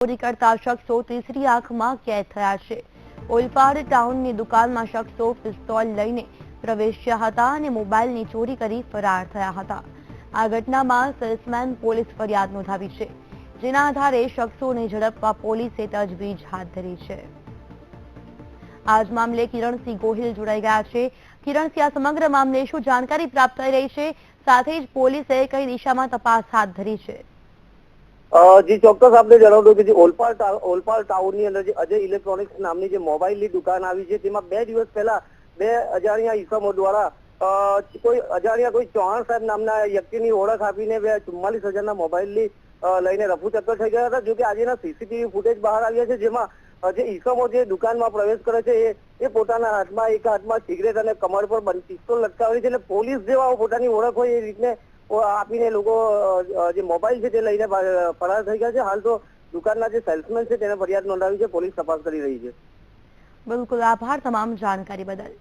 ચોરી કરતા શખ્સો ત્રીસરી આંખમાં કેદ થયા છે। ઓલપાડ ટાઉનની દુકાનમાં શખ્સો પિસ્તોલ લઈને પ્રવેશ્યા હતા અને મોબાઈલની ચોરી કરી ફરાર થયા હતા। આ ઘટનામાં સેલ્સમેન પોલીસ ફરિયાદ નોંધાવી છે, જેના આધારે શખ્સોને ઝડપવા પોલીસે તજવીજ હાથ ધરી છે। આજ મામલે કિરણસિંહ ગોહિલ જોડાઈ ગયા છે। કિરણસિંહ, આ સમગ્ર મામલે શું જાણકારી પ્રાપ્ત થઈ રહી છે, સાથે જ પોલીસે કઈ દિશામાં તપાસ હાથ ધરી છે? જી ચોક્કસ આપને જણાવ દઉં કે જે ઓલપાડ ટાઉનની અંદર જે અજય ઇલેક્ટ્રોનિક્સ નામની જે મોબાઈલની દુકાન આવી છે, તેમાં 2 દિવસ પહેલા 2 અજાણ્યા ઈસમો દ્વારા કોઈ ચૌહાણ સાહેબ નામના વ્યક્તિની ઓળખ આપીને 44,000ના મોબાઈલની લઈને રફુચક્કર થઈ ગયા હતા। જો કે આજના સીસીટીવી ફૂટેજ બહાર આવ્યા છે, જેમાં જે ઈસમો જે દુકાનમાં પ્રવેશ કરે છે એ પોતાના હાથમાં એક હાથમાં સિગરેટ અને કમર પર પિસ્તોલ લટકાવી છે, એટલે પોલીસ જેવા પોતાની ઓળખ હોય એ રીતને આપીને લોકો જે મોબાઈલ છે તે લઈને ફરાર થઈ ગયા છે। હાલ તો દુકાનના જે સેલ્સમેન છે તેને ફરિયાદ નોંધાવી છે, પોલીસ તપાસ કરી રહી છે। બિલકુલ, આભાર તમામ જાણકારી બદલ।